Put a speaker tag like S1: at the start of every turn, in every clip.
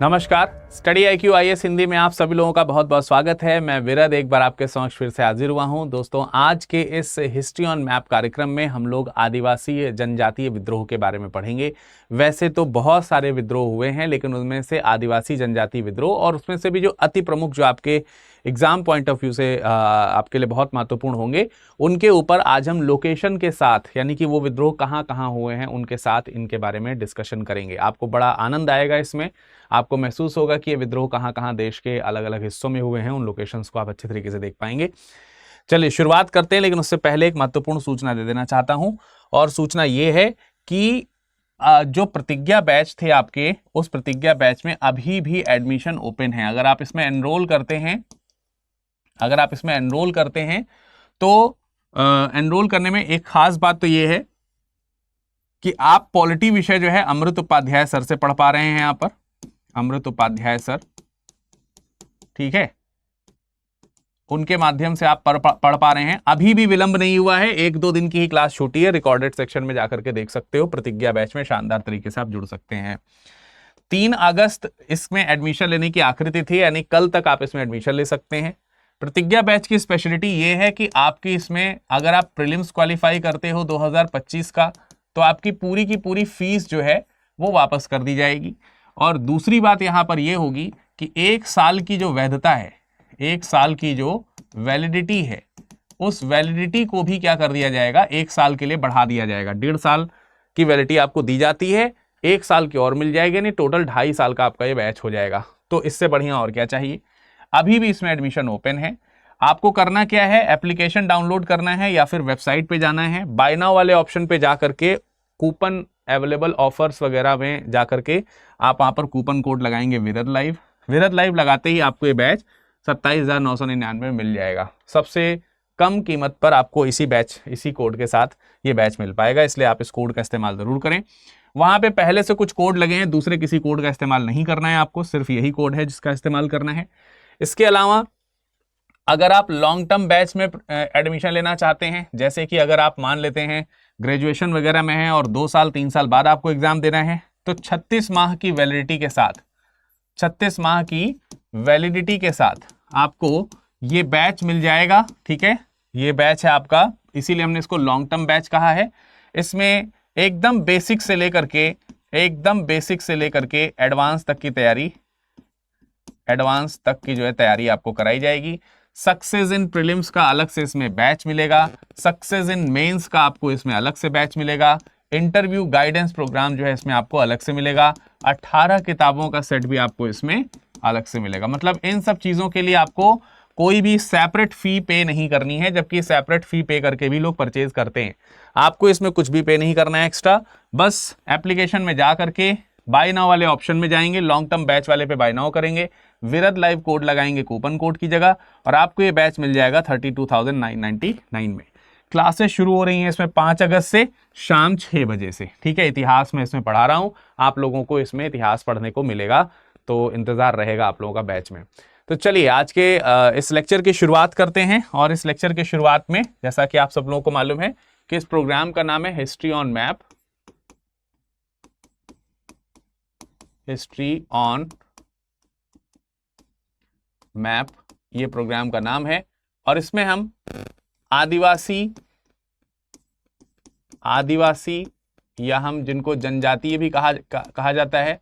S1: नमस्कार। Study IQ IAS Hindi में आप सभी लोगों का बहुत बहुत स्वागत है। मैं विरद एक बार आपके समक्ष फिर से हाजिर हुआ हूं। दोस्तों, आज के इस हिस्ट्री ऑन मैप कार्यक्रम में हम लोग आदिवासी जनजातीय विद्रोह के बारे में पढ़ेंगे। वैसे तो बहुत सारे विद्रोह हुए हैं, लेकिन उनमें से आदिवासी जनजातीय विद्रोह और उसमें से भी जो अति प्रमुख, जो आपके एग्जाम पॉइंट ऑफ व्यू से आपके लिए बहुत महत्वपूर्ण होंगे, उनके ऊपर आज हम लोकेशन के साथ, यानी कि वो विद्रोह कहाँ कहाँ हुए हैं उनके साथ इनके बारे में डिस्कशन करेंगे। आपको बड़ा आनंद आएगा इसमें। आपको महसूस होगा कि ये विद्रोह कहाँ कहाँ देश के अलग अलग हिस्सों में हुए हैं। उन लोकेशंस को आप अच्छे तरीके से देख पाएंगे। चलिए शुरुआत करते हैं, लेकिन उससे पहले एक महत्वपूर्ण सूचना दे देना चाहता हूं, और सूचना ये है कि जो प्रतिज्ञा बैच थे आपके, उस प्रतिज्ञा बैच में अभी भी एडमिशन ओपन है। अगर आप इसमें एनरोल करते हैं तो एनरोल करने में एक खास बात तो ये है कि आप पॉलिटी विषय जो है अमृत उपाध्याय सर से पढ़ पा रहे हैं। यहां पर अमृत उपाध्याय सर, ठीक है, उनके माध्यम से आप पढ़ पा रहे हैं। अभी भी विलंब नहीं हुआ है, 1-2 दिन की ही क्लास छूटी है। रिकॉर्डेड सेक्शन में जाकर के देख सकते हो। प्रतिज्ञा बैच में शानदार तरीके से आप जुड़ सकते हैं। 3 अगस्त इसमें एडमिशन लेने की आखिरी तिथि, यानी कल तक आप इसमें एडमिशन ले सकते हैं। प्रतिज्ञा बैच की स्पेशलिटी ये है कि आपकी इसमें अगर आप प्रीलिम्स क्वालिफाई करते हो 2025 का, तो आपकी पूरी की पूरी फीस जो है वो वापस कर दी जाएगी। और दूसरी बात यहां पर यह होगी कि 1 साल की जो वैधता है, 1 साल की जो वैलिडिटी है, उस वैलिडिटी को भी क्या कर दिया जाएगा, 1 साल के लिए बढ़ा दिया जाएगा। 1.5 साल की वैलिडिटी आपको दी जाती है, 1 साल की और मिल जाएगी, यानी टोटल 2.5 साल का आपका ये बैच हो जाएगा। तो इससे बढ़िया और क्या चाहिए। अभी भी इसमें एडमिशन ओपन है। आपको करना क्या है, एप्लीकेशन डाउनलोड करना है या फिर वेबसाइट पे जाना है। बाय नाउ वाले ऑप्शन पे जाकर के कूपन अवेलेबल ऑफर्स वगैरह में जाकर के आप वहां पर कूपन कोड लगाएंगे विरद लाइव। विरद लाइव लगाते ही आपको ये बैच 27,999 में मिल जाएगा। सबसे कम कीमत पर आपको इसी कोड के साथ ये बैच मिल पाएगा, इसलिए आप इस कोड का इस्तेमाल जरूर करें। वहां पे पहले से कुछ कोड लगे हैं, दूसरे किसी कोड का इस्तेमाल नहीं करना है आपको, सिर्फ यही कोड है जिसका इस्तेमाल करना है। इसके अलावा अगर आप लॉन्ग टर्म बैच में एडमिशन लेना चाहते हैं, जैसे कि अगर आप मान लेते हैं ग्रेजुएशन वगैरह में हैं और 2 साल 3 साल बाद आपको एग्जाम देना है, तो 36 माह की वैलिडिटी के साथ, 36 माह की वैलिडिटी के साथ आपको ये बैच मिल जाएगा। ठीक है, ये बैच है आपका, इसीलिए हमने इसको लॉन्ग टर्म बैच कहा है। इसमें एकदम बेसिक से लेकर के एडवांस तक की तैयारी, एडवांस तक की जो है तैयारी आपको कराई जाएगी। सक्सेस इन प्रीलिम्स का अलग से इसमें बैच मिलेगा, सक्सेस इन मेंस का आपको इसमें अलग से बैच मिलेगा, इंटरव्यू गाइडेंस प्रोग्राम जो है इसमें आपको अलग से मिलेगा, 18 किताबों का सेट भी आपको इसमें अलग से मिलेगा। मतलब इन सब चीजों के लिए आपको कोई भी सेपरेट फी पे नहीं करनी है, जबकि सेपरेट फी पे करके भी लोग परचेज करते हैं। आपको इसमें कुछ भी पे नहीं करना है एक्स्ट्रा, बस एप्लीकेशन में जा करके बाय नाउ वाले ऑप्शन में जाएंगे, लॉन्ग टर्म बैच वाले पे बाय नाउ करेंगे, विरद लाइव कोड लगाएंगे कूपन कोड की जगह, और आपको ये बैच मिल जाएगा 32,999 में। क्लासेस शुरू हो रही हैं इसमें 5 अगस्त से शाम 6 बजे से। ठीक है, इतिहास में इसमें पढ़ा रहा हूं, आप लोगों को इसमें इतिहास पढ़ने को मिलेगा, तो इंतजार रहेगा आप लोगों का बैच में। तो चलिए आज के इस लेक्चर की शुरुआत करते हैं। और इस लेक्चर की शुरुआत में, जैसा कि आप सब लोगों को मालूम है कि इस प्रोग्राम का नाम है history on map, history on map ये प्रोग्राम का नाम है। और इसमें हम आदिवासी या हम जिनको जनजातीय भी कहा जाता है,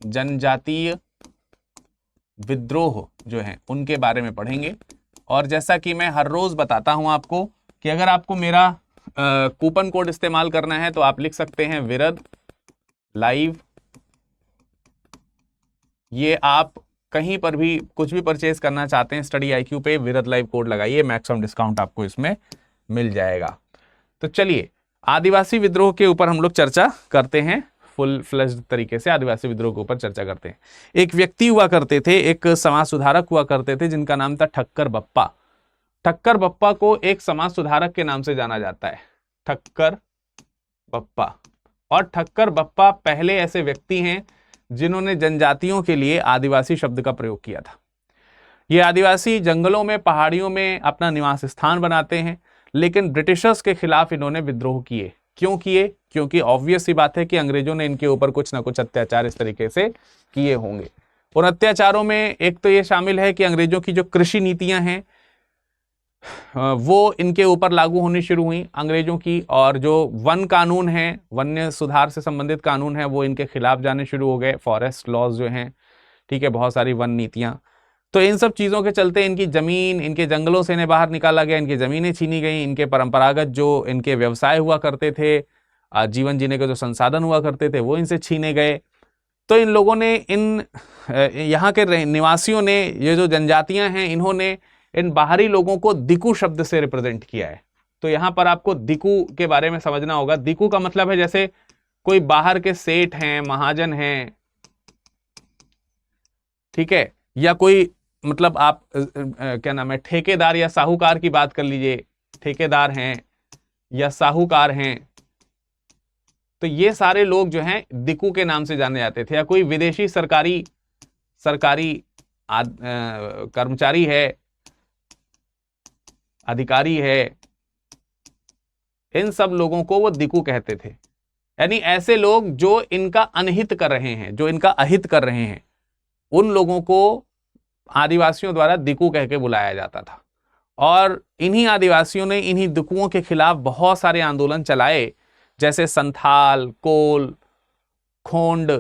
S1: जनजातीय विद्रोह जो है उनके बारे में पढ़ेंगे। और जैसा कि मैं हर रोज बताता हूं आपको कि अगर आपको मेरा कूपन कोड इस्तेमाल करना है तो आप लिख सकते हैं विरद लाइव। ये आप कहीं पर भी कुछ भी परचेज करना चाहते हैं स्टडी IQ पे, विरद लाइव कोड लगाइए, मैक्सिमम डिस्काउंट आपको इसमें मिल जाएगा। तो चलिए आदिवासी विद्रोह के ऊपर हम लोग चर्चा करते हैं, फुल फ्लेज्ड तरीके से आदिवासी विद्रोह के ऊपर चर्चा करते हैं। एक व्यक्ति हुआ करते थे, एक समाज सुधारक हुआ करते थे, जिनका नाम था ठक्कर बप्पा। ठक्कर बप्पा को एक समाज सुधारक के नाम से जाना जाता है, ठक्कर बप्पा। और ठक्कर बप्पा पहले ऐसे व्यक्ति हैं जिन्होंने जनजातियों के लिए आदिवासी शब्द का प्रयोग किया था। ये आदिवासी जंगलों में, पहाड़ियों में अपना निवास स्थान बनाते हैं, लेकिन ब्रिटिशर्स के खिलाफ इन्होंने विद्रोह किए। क्यों किए? क्योंकि ऑब्वियस सी बात है कि अंग्रेजों ने इनके ऊपर कुछ ना कुछ अत्याचार इस तरीके से किए होंगे। उन अत्याचारों में एक तो ये शामिल है कि अंग्रेजों की जो कृषि नीतियां हैं वो इनके ऊपर लागू होनी शुरू हुई अंग्रेजों की, और जो वन कानून है, वन्य सुधार से संबंधित कानून है, वो इनके खिलाफ जाने शुरू हो गए, फॉरेस्ट लॉज जो हैं, ठीक है, बहुत सारी वन नीतियां। तो इन सब चीज़ों के चलते इनकी ज़मीन, इनके जंगलों से इन्हें बाहर निकाला गया, इनकी ज़मीनें छीनी गई, इनके परंपरागत जो इनके व्यवसाय हुआ करते थे, जीवन जीने के जो संसाधन हुआ करते थे, वो इनसे छीने गए। तो इन लोगों ने, इन यहाँ के निवासियों ने, ये जो जनजातियां हैं, इन्होंने इन बाहरी लोगों को दिकू शब्द से रिप्रेजेंट किया है। तो यहां पर आपको दिकू के बारे में समझना होगा। दिकू का मतलब है जैसे कोई बाहर के सेठ हैं, महाजन हैं, ठीक है, या कोई मतलब आप क्या नाम है, ठेकेदार या साहूकार की बात कर लीजिए, ठेकेदार हैं या साहूकार हैं, तो ये सारे लोग जो हैं दिकू के नाम से जाने जाते थे। या कोई विदेशी सरकारी कर्मचारी है, अधिकारी है, इन सब लोगों को वो दिकू कहते थे। यानी ऐसे लोग जो इनका अनहित कर रहे हैं, जो इनका अहित कर रहे हैं, उन लोगों को आदिवासियों द्वारा दिकू कह के बुलाया जाता था। और इन्हीं आदिवासियों ने इन्हीं दिकुओं के खिलाफ बहुत सारे आंदोलन चलाए, जैसे संथाल, कोल, खोंड,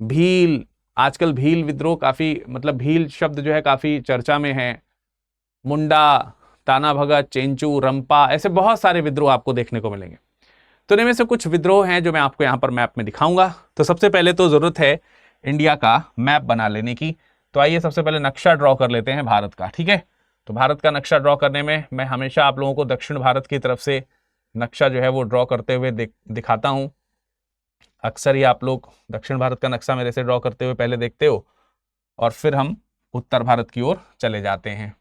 S1: भील। आजकल भील विद्रोह काफी, मतलब भील शब्द जो है काफी चर्चा में है। मुंडा, ताना भगत, चेंचू, रंपा, ऐसे बहुत सारे विद्रोह आपको देखने को मिलेंगे। तो इनमें से कुछ विद्रोह हैं जो मैं आपको यहां पर मैप में दिखाऊंगा। तो सबसे पहले तो जरूरत है इंडिया का मैप बना लेने की। तो आइए सबसे पहले नक्शा ड्रॉ कर लेते हैं भारत का, ठीक है। तो भारत का नक्शा ड्रॉ करने में मैं हमेशा आप लोगों को दक्षिण भारत की तरफ से नक्शा जो है वो ड्रॉ करते हुए दिखाता हूं। अक्सर ही आप लोग दक्षिण भारत का नक्शा मेरे से ड्रॉ करते हुए पहले देखते हो, और फिर हम उत्तर भारत की ओर चले जाते हैं।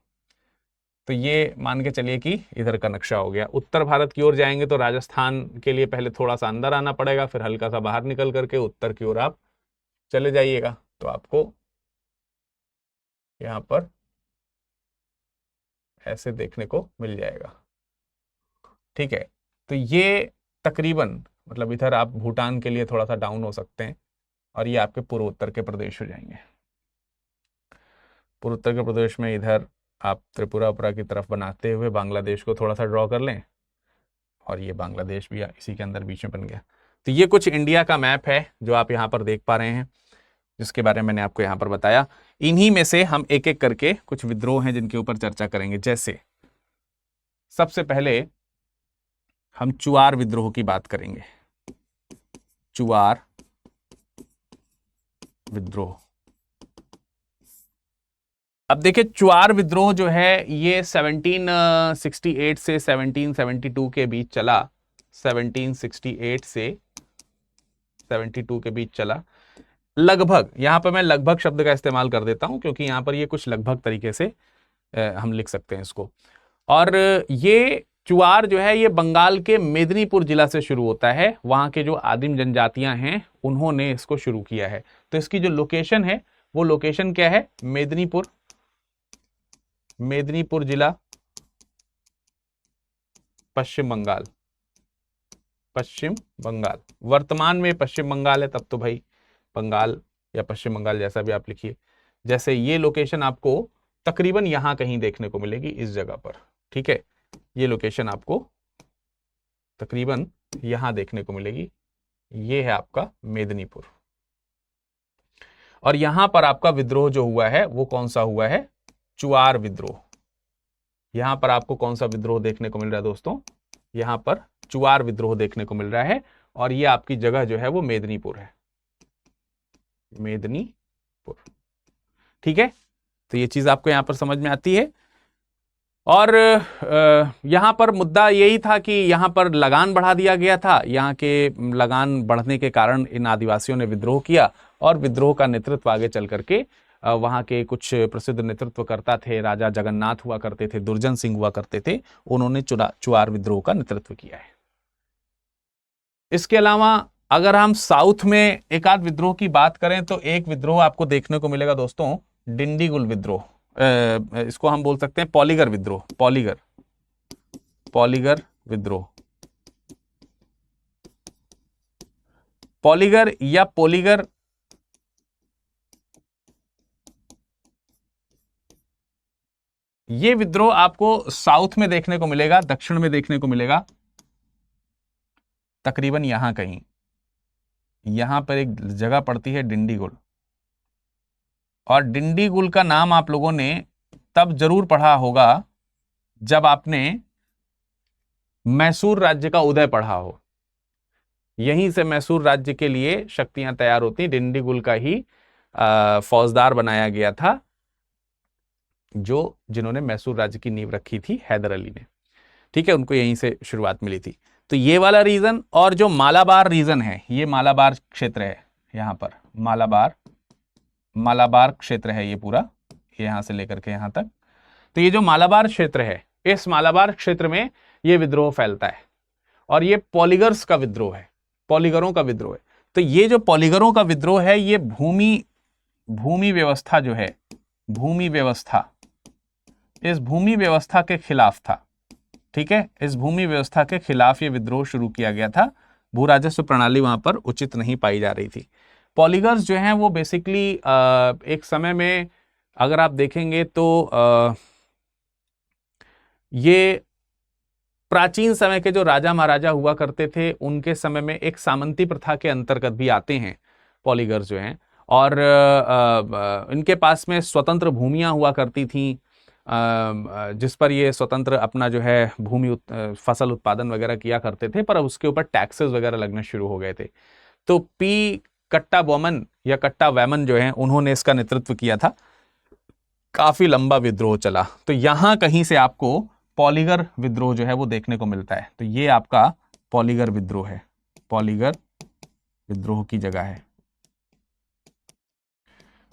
S1: तो ये मान के चलिए कि इधर का नक्शा हो गया। उत्तर भारत की ओर जाएंगे तो राजस्थान के लिए पहले थोड़ा सा अंदर आना पड़ेगा, फिर हल्का सा बाहर निकल करके उत्तर की ओर आप चले जाइएगा। तो आपको यहाँ पर ऐसे देखने को मिल जाएगा, ठीक है। तो ये तकरीबन, मतलब इधर आप भूटान के लिए थोड़ा सा डाउन हो सकते हैं, और ये आपके पूर्वोत्तर के प्रदेश हो जाएंगे। पूर्वोत्तर के प्रदेश में इधर आप त्रिपुरा की तरफ बनाते हुए बांग्लादेश को थोड़ा सा ड्रॉ कर लें, और ये बांग्लादेश भी इसी के अंदर बीच में बन गया। तो ये कुछ इंडिया का मैप है जो आप यहाँ पर देख पा रहे हैं, जिसके बारे में मैंने आपको यहाँ पर बताया। इन्हीं में से हम एक एक करके कुछ विद्रोह हैं जिनके ऊपर चर्चा करेंगे। जैसे सबसे पहले हम चुआर विद्रोह की बात करेंगे। चुआर विद्रोह, अब देखिए चुआर विद्रोह जो है ये 1768 से 1772 के बीच चला। 1768 से 72 के बीच चला लगभग। यहां पर मैं लगभग शब्द का इस्तेमाल कर देता हूं क्योंकि यहां पर ये कुछ लगभग तरीके से हम लिख सकते हैं इसको। और ये चुआर जो है ये बंगाल के मेदिनीपुर जिला से शुरू होता है। वहां के जो आदिम जनजातियां हैं उन्होंने इसको शुरू किया है। तो इसकी जो लोकेशन है वो लोकेशन क्या है, मेदिनीपुर, मेदिनीपुर जिला, पश्चिम बंगाल। पश्चिम बंगाल, वर्तमान में पश्चिम बंगाल है, तब तो भाई बंगाल या पश्चिम बंगाल जैसा भी आप लिखिए। जैसे ये लोकेशन आपको तकरीबन यहां कहीं देखने को मिलेगी, इस जगह पर, ठीक है। ये लोकेशन आपको तकरीबन यहां देखने को मिलेगी। ये है आपका मेदिनीपुर, और यहां पर आपका विद्रोह जो हुआ है वो कौन सा हुआ है, चुआर विद्रोह। यहां पर आपको कौन सा विद्रोह देखने को मिल रहा है दोस्तों, यहां पर चुआर विद्रोह देखने को मिल रहा है। और ये आपकी जगह जो है वो मेदिनीपुर है, मेदिनीपुर, ठीक है। तो ये चीज आपको यहां पर समझ में आती है। और यहां पर मुद्दा यही था कि यहां पर लगान बढ़ा दिया गया था। यहां के लगान बढ़ने के कारण इन आदिवासियों ने विद्रोह किया, और विद्रोह का नेतृत्व आगे चल करके वहां के कुछ प्रसिद्ध नेतृत्वकर्ता थे, राजा जगन्नाथ हुआ करते थे, दुर्जन सिंह हुआ करते थे, उन्होंने चुआर विद्रोह का नेतृत्व किया है। इसके अलावा अगर हम साउथ में एक आध विद्रोह की बात करें तो एक विद्रोह आपको देखने को मिलेगा दोस्तों, डिंडीगुल विद्रोह। इसको हम बोल सकते हैं पॉलीगर विद्रोह, पॉलीगर विद्रोह। पॉलीगर या पोलीगर ये विद्रोह आपको साउथ में देखने को मिलेगा, दक्षिण में देखने को मिलेगा, तकरीबन यहां कहीं। यहां पर एक जगह पड़ती है डिंडीगुल, और डिंडीगुल का नाम आप लोगों ने तब जरूर पढ़ा होगा जब आपने मैसूर राज्य का उदय पढ़ा हो। यहीं से मैसूर राज्य के लिए शक्तियां तैयार होती। डिंडीगुल का ही फौजदार बनाया गया था, जो जिन्होंने मैसूर राज्य की नींव रखी थी, हैदर अली ने। ठीक है, उनको यहीं से शुरुआत मिली थी। तो ये वाला रीजन, और जो मालाबार रीजन है, ये मालाबार क्षेत्र है, यहां पर मालाबार क्षेत्र है ये पूरा, यहां से लेकर के यहां तक। तो ये जो मालाबार क्षेत्र है, इस मालाबार क्षेत्र में ये विद्रोह फैलता है, और ये पॉलीगर्स का विद्रोह है, पॉलीगरों का विद्रोह है। तो ये जो पॉलीगरों का विद्रोह है, ये भूमि व्यवस्था जो है, भूमि व्यवस्था, इस भूमि व्यवस्था के खिलाफ था। ठीक है, इस भूमि व्यवस्था के खिलाफ ये विद्रोह शुरू किया गया था। भू राजस्व प्रणाली वहां पर उचित नहीं पाई जा रही थी। पॉलीगर्स जो हैं वो बेसिकली एक समय में अगर आप देखेंगे तो ये प्राचीन समय के जो राजा महाराजा हुआ करते थे, उनके समय में एक सामंती प्रथा के अंतर्गत भी आते हैं पॉलीगर्स जो हैं, और इनके पास में स्वतंत्र भूमियां हुआ करती थी, जिस पर ये स्वतंत्र अपना जो है फसल उत्पादन वगैरह किया करते थे, पर उसके ऊपर टैक्सेस वगैरह लगने शुरू हो गए थे। तो पी कट्टा बोमन या कट्टा वैमन जो है, उन्होंने इसका नेतृत्व किया था। काफी लंबा विद्रोह चला। तो यहां कहीं से आपको पॉलीगर विद्रोह जो है वो देखने को मिलता है। तो ये आपका पॉलीगर विद्रोह है, पॉलीगर विद्रोह की जगह है।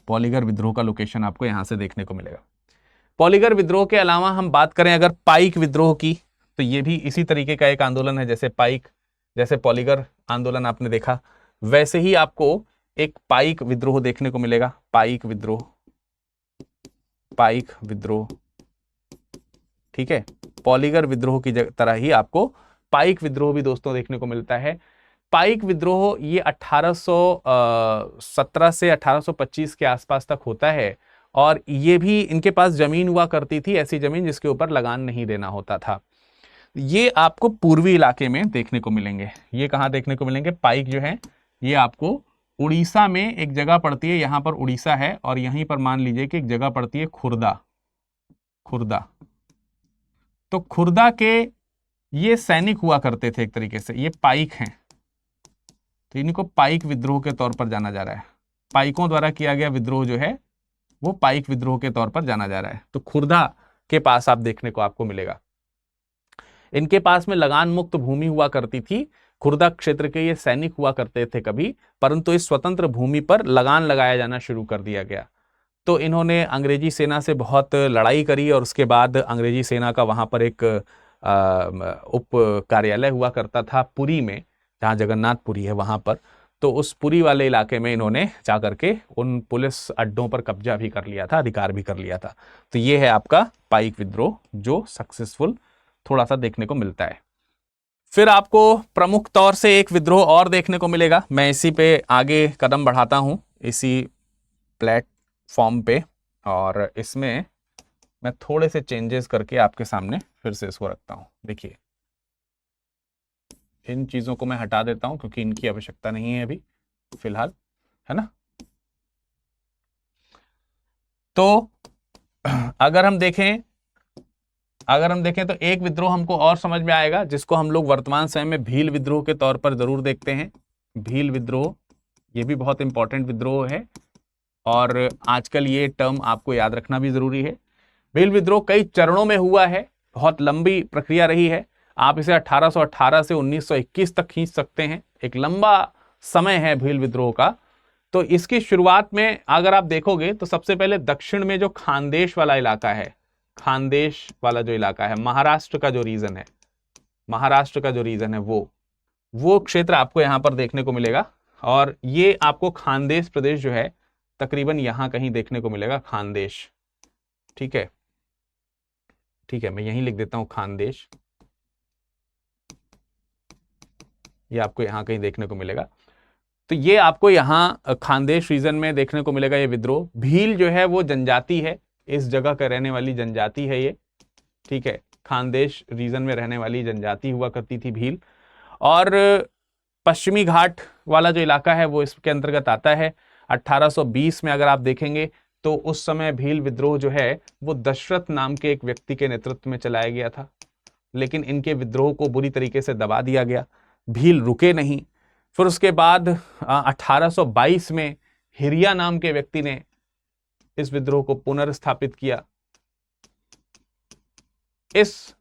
S1: पॉलीगर विद्रोह का लोकेशन आपको यहां से देखने को मिलेगा। पॉलीगर विद्रोह के अलावा हम बात करें अगर पाइक विद्रोह की, तो ये भी इसी तरीके का एक आंदोलन है। जैसे पॉलीगर आंदोलन आपने देखा, वैसे ही आपको एक पाइक विद्रोह देखने को मिलेगा। पाइक विद्रोह, ठीक है। पॉलीगर विद्रोह की तरह ही आपको पाइक विद्रोह भी दोस्तों देखने को मिलता है। पाइक विद्रोह ये 1817 से 1825 के आसपास तक होता है, और ये भी इनके पास जमीन हुआ करती थी, ऐसी जमीन जिसके ऊपर लगान नहीं देना होता था। ये आपको पूर्वी इलाके में देखने को मिलेंगे। ये कहां देखने को मिलेंगे? पाइक जो है ये आपको उड़ीसा में एक जगह पड़ती है, यहां पर उड़ीसा है, और यहीं पर मान लीजिए कि एक जगह पड़ती है खुर्दा। तो खुर्दा के ये सैनिक हुआ करते थे एक तरीके से, ये पाइक हैं, तो इनको पाइक विद्रोह के तौर पर जाना जा रहा है। पाइकों द्वारा किया गया विद्रोह जो है वो पाइक विद्रोह के तौर पर जाना जा रहा है। तो खुर्दा के पास आप देखने को आपको मिलेगा। इनके पास में लगान मुक्त भूमि हुआ करती थी। खुर्दा क्षेत्र के ये सैनिक हुआ करते थे कभी, परंतु इस स्वतंत्र भूमि पर लगान लगाया जाना शुरू कर दिया गया। तो इन्होंने अंग्रेजी सेना से बहुत लड़ाई करी, और उसके बाद अंग्रेजी सेना का वहां पर एक उप कार्यालय हुआ करता था पुरी में, जहां जगन्नाथपुरी है वहां पर। तो उस पुरी वाले इलाके में इन्होंने जाकर के उन पुलिस अड्डों पर कब्जा भी कर लिया था, अधिकार भी कर लिया था। तो ये है आपका पाइक विद्रोह, जो सक्सेसफुल थोड़ा सा देखने को मिलता है। फिर आपको प्रमुख तौर से एक विद्रोह और देखने को मिलेगा। मैं इसी पे आगे कदम बढ़ाता हूं, इसी प्लेटफॉर्म पे, और इसमें मैं थोड़े से चेंजेस करके आपके सामने फिर से इसको रखता हूं। देखिए, इन चीजों को मैं हटा देता हूं क्योंकि इनकी आवश्यकता नहीं है अभी फिलहाल, है ना। तो अगर हम देखें तो एक विद्रोह हमको और समझ में आएगा, जिसको हम लोग वर्तमान समय में भील विद्रोह के तौर पर जरूर देखते हैं। भील विद्रोह, ये भी बहुत इंपॉर्टेंट विद्रोह है, और आजकल ये टर्म आपको याद रखना भी जरूरी है। भील विद्रोह कई चरणों में हुआ है, बहुत लंबी प्रक्रिया रही है। आप इसे 1818 से 1921 तक खींच सकते हैं, एक लंबा समय है भील विद्रोह का। तो इसकी शुरुआत में अगर आप देखोगे तो सबसे पहले दक्षिण में जो खानदेश वाला इलाका है, खानदेश वाला जो इलाका है, महाराष्ट्र का जो रीजन है, वो क्षेत्र आपको यहां पर देखने को मिलेगा। और ये आपको खानदेश प्रदेश जो है तकरीबन यहां कहीं देखने को मिलेगा, खानदेश। ठीक है, मैं यहीं लिख देता हूं खानदेश, ये आपको यहां कहीं देखने को मिलेगा। तो ये आपको यहां खानदेश रीजन में देखने को मिलेगा ये विद्रोह। भील जो है वो जनजाति है, इस जगह का रहने वाली जनजाति है ये, ठीक है, खानदेश रीजन में रहने वाली जनजाति हुआ करती थी भील। और पश्चिमी घाट वाला जो इलाका है वो इसके अंतर्गत आता है। 1820 में अगर आप देखेंगे तो उस समय भील विद्रोह जो है वो दशरथ नाम के एक व्यक्ति के नेतृत्व में चलाया गया था, लेकिन इनके विद्रोह को बुरी तरीके से दबा दिया गया, भील रुके नहीं। फिर उसके बाद 1822 में हिरिया नाम के व्यक्ति ने इस विद्रोह को पुनर्स्थापित किया। इस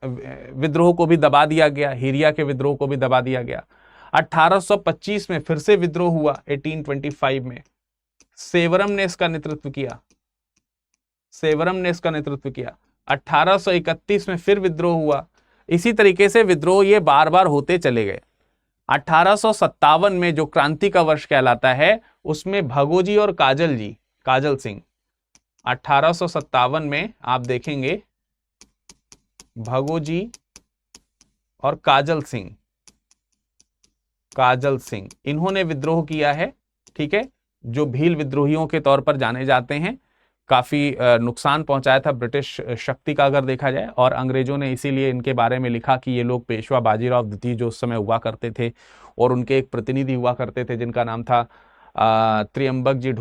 S1: विद्रोह को भी दबा दिया गया, हिरिया के विद्रोह को भी दबा दिया गया। 1825 में फिर से विद्रोह हुआ, 1825 में सेवरम ने इसका नेतृत्व किया, सेवरम ने इसका नेतृत्व किया। 1831 में फिर विद्रोह हुआ। इसी तरीके से विद्रोह ये बार बार होते चले गए। 1857 में जो क्रांति का वर्ष कहलाता है उसमें भगोजी और काजल सिंह, 1857 में आप देखेंगे भगोजी और काजल सिंह इन्होंने विद्रोह किया है, ठीक है, जो भील विद्रोहियों के तौर पर जाने जाते हैं। काफी नुकसान पहुंचाया था ब्रिटिश शक्ति का अगर देखा जाए, और अंग्रेजों ने इसीलिए इनके बारे में लिखा कि ये लोग पेशवा बाजीराव द्वितीय जो उस समय हुआ करते थे, और उनके एक प्रतिनिधि हुआ करते थे जिनका नाम था त्रियंबक जी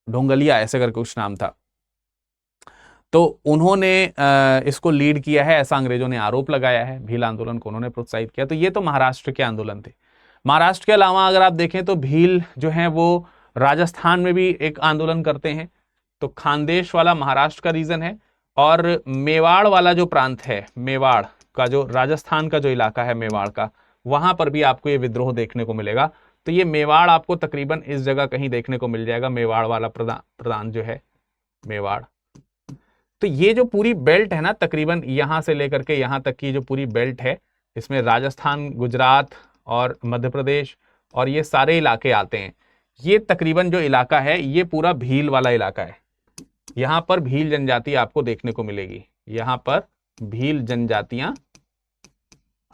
S1: ढोंगलिया, ऐसे करके कुछ नाम था। तो उन्होंने इसको लीड किया है, ऐसा अंग्रेजों ने आरोप लगाया है। भील आंदोलन को उन्होंने प्रोत्साहित किया। तो ये तो महाराष्ट्र के आंदोलन थे। महाराष्ट्र के अलावा अगर आप देखें तो भील जो है वो राजस्थान में भी एक आंदोलन करते हैं। तो खानदेश वाला महाराष्ट्र का रीजन है, और मेवाड़ वाला जो प्रांत है, मेवाड़ का जो राजस्थान का जो इलाका है मेवाड़ का, वहां पर भी आपको ये विद्रोह देखने को मिलेगा। तो ये मेवाड़ आपको तकरीबन इस जगह कहीं देखने को मिल जाएगा, मेवाड़ वाला प्रधान जो है मेवाड़। तो ये जो पूरी बेल्ट है ना, तकरीबन यहां से लेकर के यहां तक की जो पूरी बेल्ट है, इसमें राजस्थान, गुजरात और मध्य प्रदेश और ये सारे इलाके आते हैं। ये तकरीबन जो इलाका है ये पूरा भील वाला इलाका है। यहां पर भील जनजाति आपको देखने को मिलेगी, यहां पर भील जनजातियां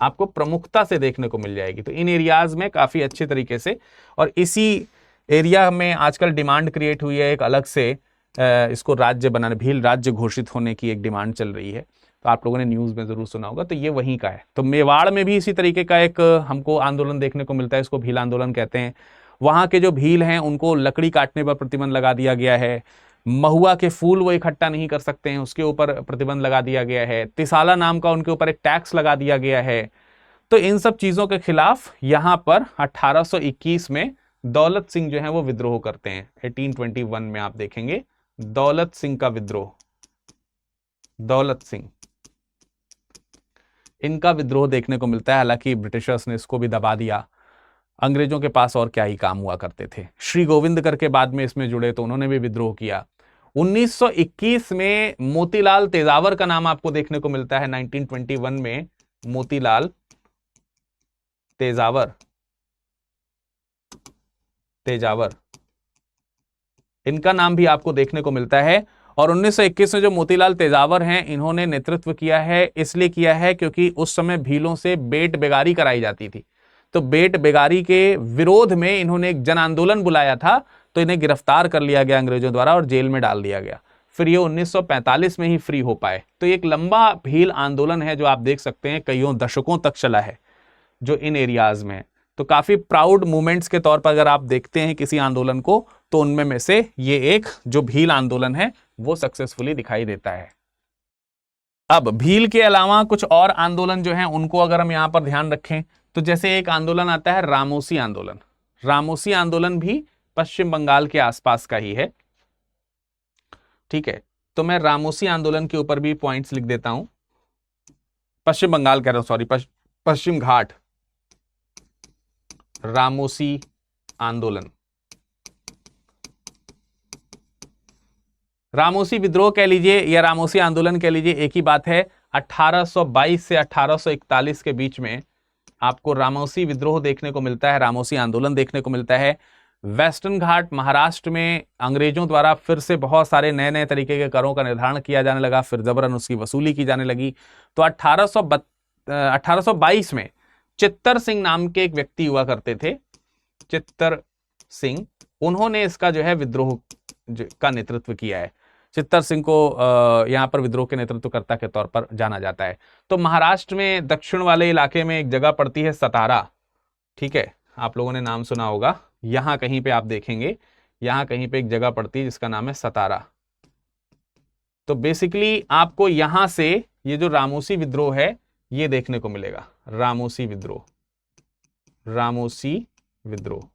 S1: आपको प्रमुखता से देखने को मिल जाएगी। तो इन एरियाज में काफी अच्छे तरीके से, और इसी एरिया में आजकल डिमांड क्रिएट हुई है एक अलग से, इसको राज्य बनाने, भील राज्य घोषित होने की एक डिमांड चल रही है। तो आप लोगों ने न्यूज में जरूर सुना होगा। तो ये वहीं का है। तो मेवाड़ में भी इसी तरीके का एक हमको आंदोलन देखने को मिलता है, इसको भील आंदोलन कहते हैं। वहां के जो भील हैं उनको लकड़ी काटने पर प्रतिबंध लगा दिया गया है। महुआ के फूल वो इकट्ठा नहीं कर सकते हैं, उसके ऊपर प्रतिबंध लगा दिया गया है। तिसाला नाम का उनके ऊपर एक टैक्स लगा दिया गया है। तो इन सब चीजों के खिलाफ यहां पर 1821 में दौलत सिंह जो है वो विद्रोह करते हैं। 1821 में आप देखेंगे दौलत सिंह का विद्रोह, दौलत सिंह, इनका विद्रोह देखने को मिलता है। हालांकि ब्रिटिशर्स ने इसको भी दबा दिया, अंग्रेजों के पास और क्या ही काम हुआ करते थे। श्री गोविंद करके बाद में इसमें जुड़े तो उन्होंने भी विद्रोह किया। 1921 में मोतीलाल तेजावर का नाम आपको देखने को मिलता है। 1921 में मोतीलाल तेजावर इनका नाम भी आपको देखने को मिलता है। और 1921 में जो मोतीलाल तेजावर हैं, इन्होंने नेतृत्व किया है, इसलिए किया है क्योंकि उस समय भीलों से बेट बेगारी कराई जाती थी। तो बेट बेगारी के विरोध में इन्होंने एक जन आंदोलन बुलाया था, तो इन्हें गिरफ्तार कर लिया गया अंग्रेजों द्वारा और जेल में डाल दिया गया। फिर ये 1945 में ही फ्री हो पाए। तो एक लंबा भील आंदोलन है जो आप देख सकते हैं कईयों दशकों तक चला है, जो इन एरियाज में है। तो काफी प्राउड मूवमेंट्स के तौर पर अगर आप देखते हैं किसी आंदोलन को, तो उनमें में से ये एक जो भील आंदोलन है वो सक्सेसफुली दिखाई देता है। अब भील के अलावा कुछ और आंदोलन जो हैं उनको अगर हम यहां पर ध्यान रखें, तो जैसे एक आंदोलन आता है रामोसी आंदोलन। रामोसी आंदोलन भी पश्चिम बंगाल के आसपास का ही है, ठीक है। तो मैं रामोसी आंदोलन के ऊपर भी पॉइंट्स लिख देता हूं। पश्चिम बंगाल कह रहा हूं, सॉरी, पश्चिम घाट रामोसी आंदोलन, रामोसी विद्रोह कह लीजिए या रामोसी आंदोलन कह लीजिए, एक ही बात है। 1822 से 1841 के बीच में आपको रामोसी विद्रोह देखने को मिलता है, रामोसी आंदोलन देखने को मिलता है। वेस्टर्न घाट महाराष्ट्र में अंग्रेजों द्वारा फिर से बहुत सारे नए नए तरीके के करों का निर्धारण किया जाने लगा, फिर जबरन उसकी वसूली की जाने लगी। तो 1822 में चित्तर सिंह नाम के एक व्यक्ति हुआ करते थे, चित्तर सिंह, उन्होंने इसका जो है विद्रोह का नेतृत्व किया है। चित्तर सिंह को यहाँ पर विद्रोह के नेतृत्वकर्ता के तौर पर जाना जाता है। तो महाराष्ट्र में दक्षिण वाले इलाके में एक जगह पड़ती है सतारा, ठीक है, आप लोगों ने नाम सुना होगा। यहां कहीं पे आप देखेंगे, यहां कहीं पे एक जगह पड़ती है जिसका नाम है सतारा। तो बेसिकली आपको यहां से ये जो रामोसी विद्रोह है ये देखने को मिलेगा, रामोसी विद्रोह, रामोसी विद्रोह।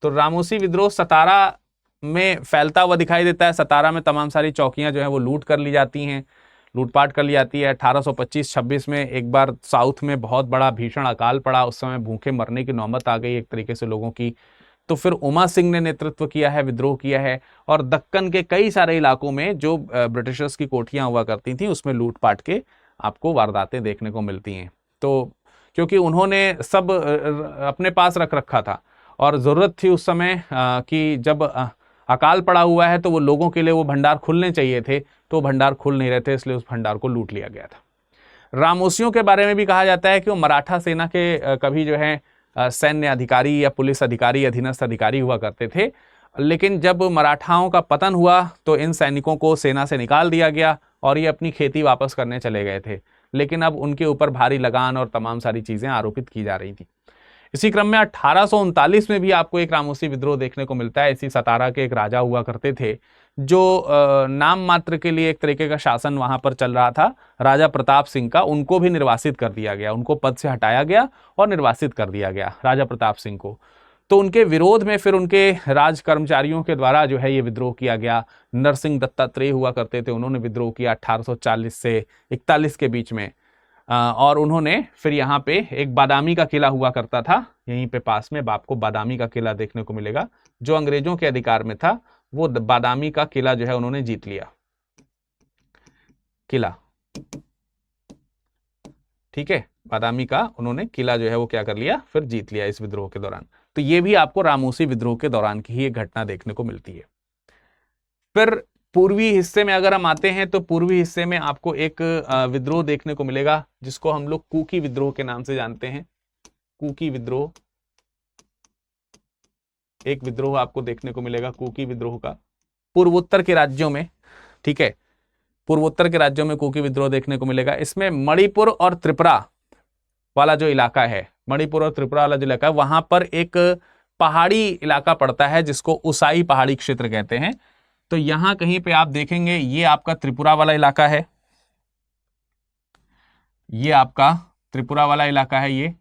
S1: तो रामोसी विद्रोह सतारा में फैलता हुआ दिखाई देता है। सतारा में तमाम सारी चौकियां जो है वो लूट कर ली जाती हैं, लूटपाट कर ली जाती है। 1825-26 में एक बार साउथ में बहुत बड़ा भीषण अकाल पड़ा, उस समय भूखे मरने की नौबत आ गई एक तरीके से लोगों की। तो फिर उमा सिंह ने नेतृत्व किया है, विद्रोह किया है, और दक्कन के कई सारे इलाकों में जो ब्रिटिशर्स की कोठियां हुआ करती थी उसमें लूटपाट के आपको वारदातें देखने को मिलती हैं। तो क्योंकि उन्होंने सब अपने पास रख रखा था और ज़रूरत थी उस समय कि जब अकाल पड़ा हुआ है तो वो लोगों के लिए वो भंडार खुलने चाहिए थे, तो भंडार खुल नहीं रहे थे, इसलिए उस भंडार को लूट लिया गया था। रामोसियों के बारे में भी कहा जाता है कि वो मराठा सेना के कभी जो है सैन्य अधिकारी या पुलिस अधिकारी, अधीनस्थ अधिकारी हुआ करते थे, लेकिन जब मराठाओं का पतन हुआ तो इन सैनिकों को सेना से निकाल दिया गया और ये अपनी खेती वापस करने चले गए थे। लेकिन अब उनके ऊपर भारी लगान और तमाम सारी चीजें आरोपित की जा रही थी। इसी क्रम में 1839 में भी आपको एक रामोसी विद्रोह देखने को मिलता है। इसी सतारा के एक राजा हुआ करते थे जो नाम मात्र के लिए एक तरीके का शासन वहां पर चल रहा था, राजा प्रताप सिंह का। उनको भी निर्वासित कर दिया गया, उनको पद से हटाया गया और निर्वासित कर दिया गया राजा प्रताप सिंह को। तो उनके विरोध में फिर उनके राज कर्मचारियों के द्वारा जो है ये विद्रोह किया गया। नरसिंह दत्तात्रेय हुआ करते थे, उन्होंने विद्रोह किया 1840 से 41 के बीच में। और उन्होंने फिर यहाँ पे एक बादामी का किला हुआ करता था, यहीं पे पास में आपको बादामी का किला देखने को मिलेगा, जो अंग्रेजों के अधिकार में था। वो बादामी का किला जो है उन्होंने जीत लिया, किला, ठीक है, बादामी का उन्होंने किला जो है वो क्या कर लिया, फिर जीत लिया इस विद्रोह के दौरान। तो ये भी आपको रामोसी विद्रोह के दौरान की ही एक घटना देखने को मिलती है। फिर पूर्वी हिस्से में अगर हम आते हैं तो पूर्वी हिस्से में आपको एक विद्रोह देखने को मिलेगा जिसको हम लोग कुकी विद्रोह के नाम से जानते हैं। कुकी विद्रोह, एक विद्रोह आपको देखने को मिलेगा कुकी विद्रोह का पूर्वोत्तर के राज्यों में, ठीक है, पूर्वोत्तर के राज्यों में कुकी विद्रोह देखने को मिलेगा। इसमें मणिपुर और त्रिपुरा वाला जो इलाका है, मणिपुर और त्रिपुरा वाला जो इलाका है, वहां पर एक पहाड़ी इलाका पड़ता है जिसको उसाई पहाड़ी क्षेत्र कहते हैं। तो यहां कहीं पे आप देखेंगे ये आपका त्रिपुरा वाला इलाका है, ये आपका त्रिपुरा वाला इलाका है, ये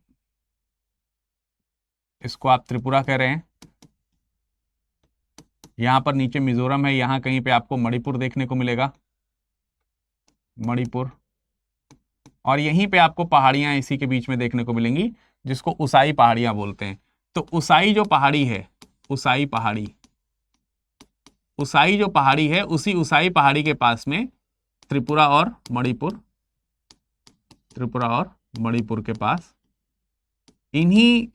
S1: इसको आप त्रिपुरा कह रहे हैं। यहां पर नीचे मिजोरम है, यहां कहीं पे आपको मणिपुर देखने को मिलेगा, मणिपुर, और यहीं पे आपको पहाड़ियां इसी के बीच में देखने को मिलेंगी जिसको उसाई पहाड़ियां बोलते हैं। तो उसाई जो पहाड़ी है, उसाई पहाड़ी, उसाई जो पहाड़ी है, उसी उसाई पहाड़ी के पास में त्रिपुरा और मणिपुर, त्रिपुरा और मणिपुर के पास इन्हीं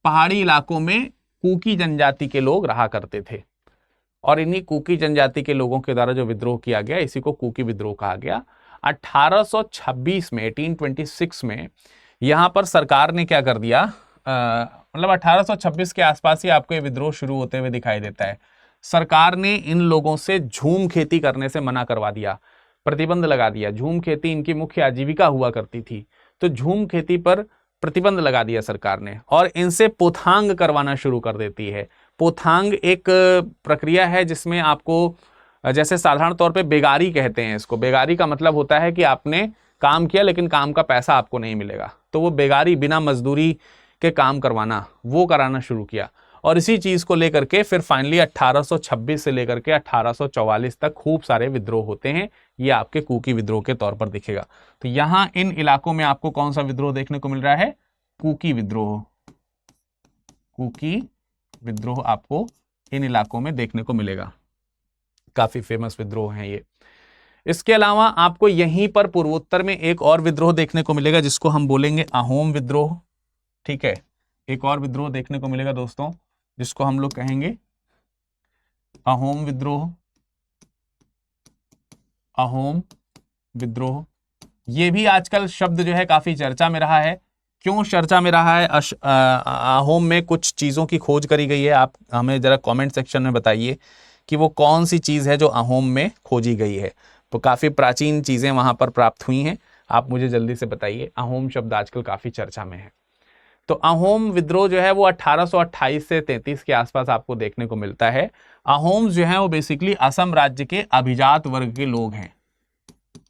S1: पहाड़ी इलाकों में कुकी जनजाति के लोग रहा करते थे। और इन्हीं कुकी जनजाति के लोगों के द्वारा जो विद्रोह किया गया, इसी को कुकी विद्रोह कहा गया। 1826 में, 1826 में यहां पर सरकार ने क्या कर दिया, मतलब 1826 के आसपास ही आपको ये विद्रोह शुरू होते हुए दिखाई देता है। सरकार ने इन लोगों से झूम खेती करने से मना करवा दिया, प्रतिबंध लगा दिया। झूम खेती इनकी मुख्य आजीविका हुआ करती थी, तो झूम खेती पर प्रतिबंध लगा दिया सरकार ने और इनसे पोथांग करवाना शुरू कर देती है। पोथांग एक प्रक्रिया है जिसमें आपको, जैसे साधारण तौर पे बेगारी कहते हैं इसको, बेगारी का मतलब होता है कि आपने काम किया लेकिन काम का पैसा आपको नहीं मिलेगा, तो वो बेगारी, बिना मजदूरी के काम करवाना, वो कराना शुरू किया। और इसी चीज को लेकर के फिर फाइनली 1826 से लेकर के 1844 तक खूब सारे विद्रोह होते हैं। ये आपके कुकी विद्रोह के तौर पर दिखेगा। तो यहां इन इलाकों में आपको कौन सा विद्रोह देखने को मिल रहा है, कुकी विद्रोह, कुकी विद्रोह आपको इन इलाकों में देखने को मिलेगा। काफी फेमस विद्रोह हैं ये। इसके अलावा आपको यहीं पर पूर्वोत्तर में एक और विद्रोह देखने को मिलेगा जिसको हम बोलेंगे अहोम विद्रोह, ठीक है। एक और विद्रोह देखने को मिलेगा दोस्तों जिसको हम लोग कहेंगे अहोम विद्रोह, अहोम विद्रोह। ये भी आजकल शब्द जो है काफी चर्चा में रहा है। क्यों चर्चा में रहा है? अहोम में कुछ चीज़ों की खोज करी गई है, आप हमें ज़रा कमेंट सेक्शन में बताइए कि वो कौन सी चीज़ है जो अहोम में खोजी गई है। तो काफ़ी प्राचीन चीज़ें वहाँ पर प्राप्त हुई हैं, आप मुझे जल्दी से बताइए। अहोम शब्द आजकल काफ़ी चर्चा में है। तो अहोम विद्रोह जो है वो 1828 से 33 के आसपास आपको देखने को मिलता है। अहोम्स जो है वो बेसिकली असम राज्य के अभिजात वर्ग के लोग हैं,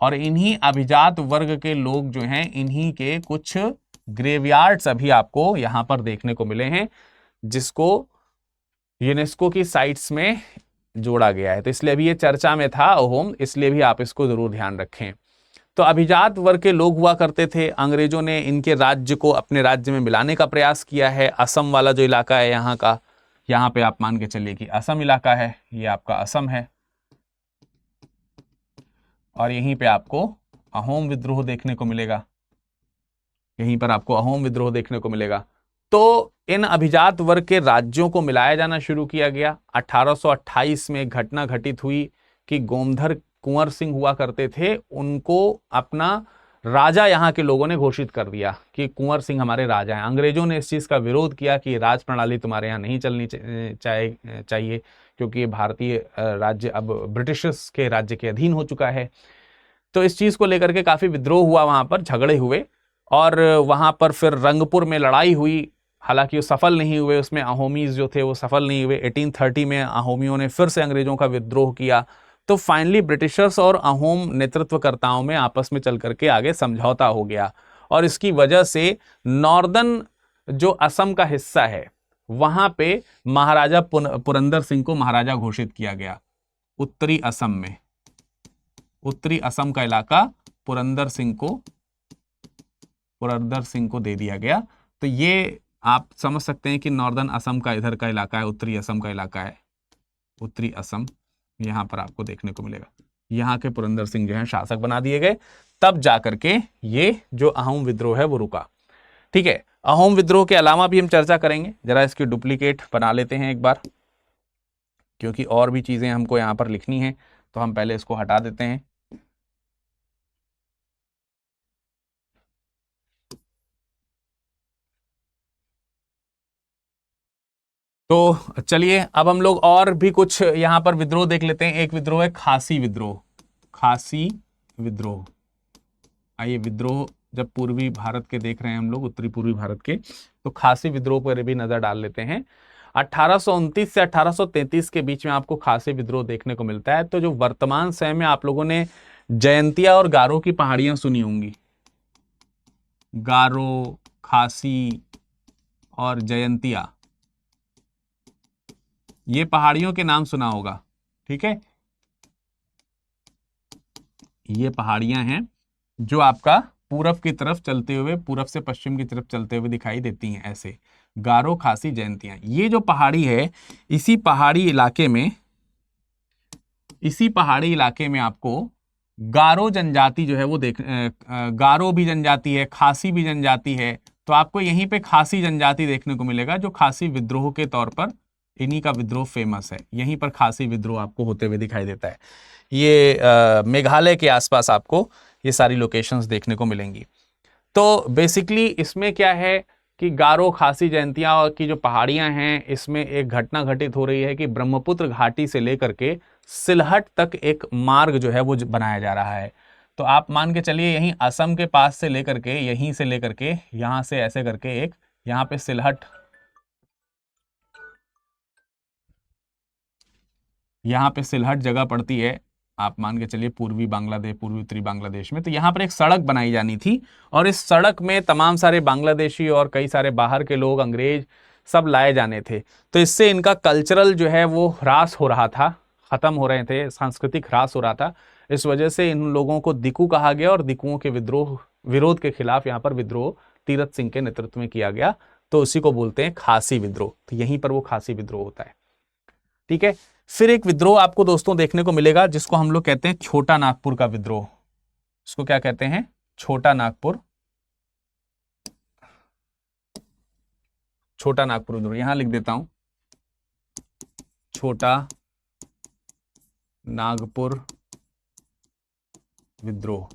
S1: और इन्हीं अभिजात वर्ग के लोग जो हैं, इन्हीं के कुछ ग्रेवयार्ड्स अभी आपको यहां पर देखने को मिले हैं, जिसको यूनेस्को की साइट्स में जोड़ा गया है। तो इसलिए अभी ये चर्चा में था अहोम, इसलिए भी आप इसको जरूर ध्यान रखें। तो अभिजात वर्ग के लोग हुआ करते थे। अंग्रेजों ने इनके राज्य को अपने राज्य में मिलाने का प्रयास किया है। असम वाला जो इलाका है यहाँ का, यहाँ पे आप मान के चलिए कि असम इलाका है, ये आपका असम है, और यहीं पे आपको अहोम विद्रोह देखने को मिलेगा। यहीं पर आपको अहोम विद्रोह देखने को मिलेगा। तो इन अभिजात वर्ग के राज्यों को मिलाया जाना शुरू किया गया। 1828 में एक घटना घटित हुई कि गोमधर कुंवर सिंह हुआ करते थे, उनको अपना राजा यहाँ के लोगों ने घोषित कर दिया कि कुंवर सिंह हमारे राजा हैं। अंग्रेजों ने इस चीज का विरोध किया कि राज प्रणाली तुम्हारे यहाँ नहीं चलनी चाहिए, क्योंकि ये भारतीय राज्य अब ब्रिटिशर्स के राज्य के अधीन हो चुका है। तो इस चीज को लेकर के काफी विद्रोह हुआ, वहां पर झगड़े हुए, और वहां पर फिर रंगपुर में लड़ाई हुई। हालांकि वो सफल नहीं हुए, उसमें अहोमीज जो थे वो सफल नहीं हुए। 1830 में अहोमियों ने फिर से अंग्रेजों का विद्रोह किया। तो फाइनली ब्रिटिशर्स और अहोम नेतृत्वकर्ताओं में आपस में चल करके आगे समझौता हो गया, और इसकी वजह से नॉर्दर्न जो असम का हिस्सा है वहां पे महाराजा पुरंदर सिंह को महाराजा घोषित किया गया। उत्तरी असम में, उत्तरी असम का इलाका पुरंदर सिंह को दे दिया गया। तो ये आप समझ सकते हैं कि नॉर्दर्न असम का इधर का इलाका है, उत्तरी असम का इलाका है, उत्तरी असम यहां पर आपको देखने को मिलेगा। यहां के पुरंदर सिंह जो है शासक बना दिए गए, तब जाकर के ये जो अहोम विद्रोह है वो रुका। ठीक है, अहोम विद्रोह के अलावा भी हम चर्चा करेंगे। जरा इसकी डुप्लीकेट बना लेते हैं एक बार, क्योंकि और भी चीजें हमको यहां पर लिखनी है, तो हम पहले इसको हटा देते हैं। तो चलिए अब हम लोग और भी कुछ यहां पर विद्रोह देख लेते हैं। एक विद्रोह है खासी विद्रोह। खासी विद्रोह, आइए विद्रोह जब पूर्वी भारत के देख रहे हैं हम लोग, उत्तरी पूर्वी भारत के, तो खासी विद्रोह पर भी नजर डाल लेते हैं। 1829 से 1833 के बीच में आपको खासी विद्रोह देखने को मिलता है। तो जो वर्तमान समय में आप लोगों ने जयंतिया और गारो की पहाड़ियां सुनी होंगी, गारो, खासी और जयंतिया, ये पहाड़ियों के नाम सुना होगा। ठीक है, ये पहाड़ियां हैं जो आपका पूरब की तरफ चलते हुए, पूरब से पश्चिम की तरफ चलते हुए दिखाई देती हैं, ऐसे गारो, खासी, जयंतियां। ये जो पहाड़ी है, इसी पहाड़ी इलाके में, इसी पहाड़ी इलाके में आपको गारो जनजाति जो है वो गारो भी जनजाति है, खासी भी जनजाति है। तो आपको यहीं पे खासी जनजाति देखने को मिलेगा, जो खासी विद्रोह के तौर पर, इन्हीं का विद्रोह फेमस है। यहीं पर खासी विद्रोह आपको होते हुए दिखाई देता है। ये मेघालय के आसपास आपको ये सारी लोकेशंस देखने को मिलेंगी। तो बेसिकली इसमें क्या है कि गारो, खासी, जयंतिया की जो पहाड़ियां हैं, इसमें एक घटना घटित हो रही है कि ब्रह्मपुत्र घाटी से लेकर के सिलहट तक एक मार्ग जो है वो बनाया जा रहा है। तो आप मान के चलिए यहीं असम के पास से लेकर के, यहीं से लेकर के, यहां से ऐसे करके एक यहां पे सिलहट, यहाँ पे सिलहट जगह पड़ती है, आप मान के चलिए पूर्वी बांग्लादेश, पूर्वी उत्तरी बांग्लादेश में। तो यहाँ पर एक सड़क बनाई जानी थी, और इस सड़क में तमाम सारे बांग्लादेशी और कई सारे बाहर के लोग, अंग्रेज, सब लाए जाने थे। तो इससे इनका कल्चरल जो है वो ह्रास हो रहा था, खत्म हो रहे थे, सांस्कृतिक ह्रास हो रहा था। इस वजह से इन लोगों को दिकू कहा गया, और दिकुओं के विरोध के खिलाफ यहाँ पर विद्रोह तीरथ सिंह के नेतृत्व में किया गया। तो उसी को बोलते हैं खासी विद्रोह। तो यहीं पर वो खासी विद्रोह होता है। ठीक है, फिर एक विद्रोह आपको दोस्तों देखने को मिलेगा, जिसको हम लोग कहते हैं छोटा नागपुर का विद्रोह। इसको क्या कहते हैं? छोटा नागपुर, छोटा नागपुर विद्रोह। यहां लिख देता हूं, छोटा नागपुर विद्रोह।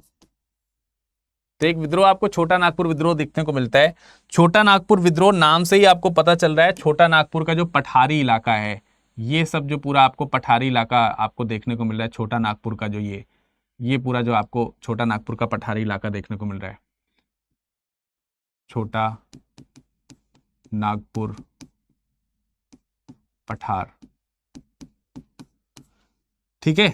S1: तो एक विद्रोह आपको छोटा नागपुर विद्रोह देखने को मिलता है। छोटा नागपुर विद्रोह नाम से ही आपको पता चल रहा है, छोटा नागपुर का जो पठारी इलाका है, ये सब जो पूरा आपको पठारी इलाका आपको देखने को मिल रहा है, छोटा नागपुर का जो ये पूरा जो आपको छोटा नागपुर का पठारी इलाका देखने को मिल रहा है, छोटा नागपुर पठार, ठीक है।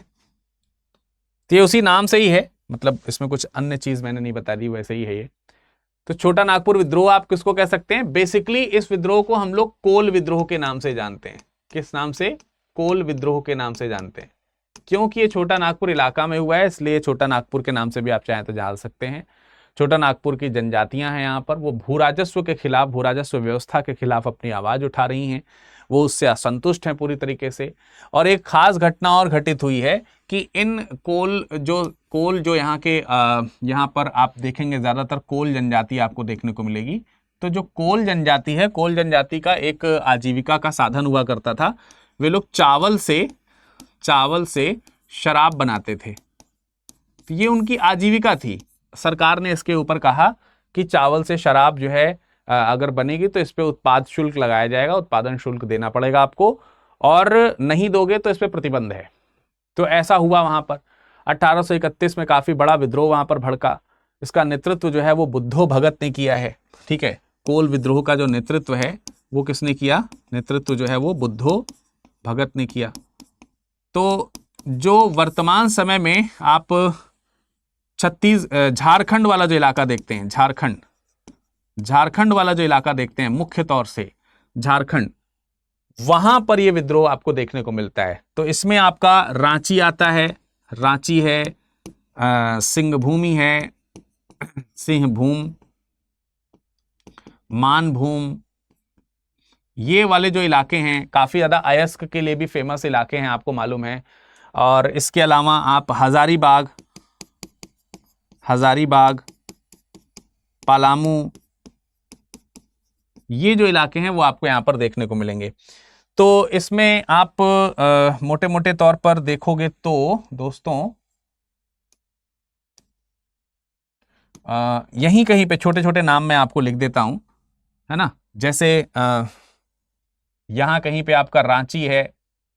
S1: तो ये उसी नाम से ही है, मतलब इसमें कुछ अन्य चीज मैंने नहीं बता दी, वैसे ही है ये। तो छोटा नागपुर विद्रोह आप किसको कह सकते हैं? बेसिकली इस विद्रोह को हम लोग कोल विद्रोह के नाम से जानते हैं। किस नाम से? कोल विद्रोह के नाम से जानते हैं। क्योंकि ये छोटा नागपुर इलाका में हुआ है, इसलिए छोटा नागपुर के नाम से भी आप चाहें तो जान सकते हैं। छोटा नागपुर की जनजातियां हैं यहाँ पर, वो भू राजस्व के खिलाफ, भू राजस्व व्यवस्था के खिलाफ अपनी आवाज उठा रही हैं, वो उससे असंतुष्ट हैं पूरी तरीके से। और एक खास घटना और घटित हुई है कि इन कोल जो यहाँ के यहाँ पर आप देखेंगे ज्यादातर कोल जनजाति आपको देखने को मिलेगी। तो जो कोल जनजाति है, कोल जनजाति का एक आजीविका का साधन हुआ करता था, वे लोग चावल से शराब बनाते थे। तो ये उनकी आजीविका थी। सरकार ने इसके ऊपर कहा कि चावल से शराब जो है अगर बनेगी तो इस पे उत्पाद शुल्क लगाया जाएगा, उत्पादन शुल्क देना पड़ेगा आपको, और नहीं दोगे तो इस पे प्रतिबंध है। तो ऐसा हुआ वहां पर 1831 में काफी बड़ा विद्रोह वहां पर भड़का। इसका नेतृत्व जो है वो बुद्धो भगत ने किया है, ठीक है। कोल विद्रोह का जो नेतृत्व है वो किसने किया? नेतृत्व जो है वो बुद्धो भगत ने किया। तो जो वर्तमान समय में आप झारखंड वाला जो इलाका देखते हैं, झारखंड वाला जो इलाका देखते हैं, मुख्य तौर से झारखंड, वहां पर ये विद्रोह आपको देखने को मिलता है। तो इसमें आपका रांची आता है, रांची है, सिंहभूमि है, सिंहभूम, मानभूम, ये वाले जो इलाके हैं काफी ज्यादा अयस्क के लिए भी फेमस इलाके हैं, आपको मालूम है। और इसके अलावा आप हजारीबाग, पलामू, ये जो इलाके हैं वो आपको यहां पर देखने को मिलेंगे। तो इसमें आप मोटे मोटे तौर पर देखोगे तो दोस्तों यहीं कहीं पे छोटे छोटे नाम मैं आपको लिख देता हूं, है ना। जैसे यहां कहीं पे आपका रांची है,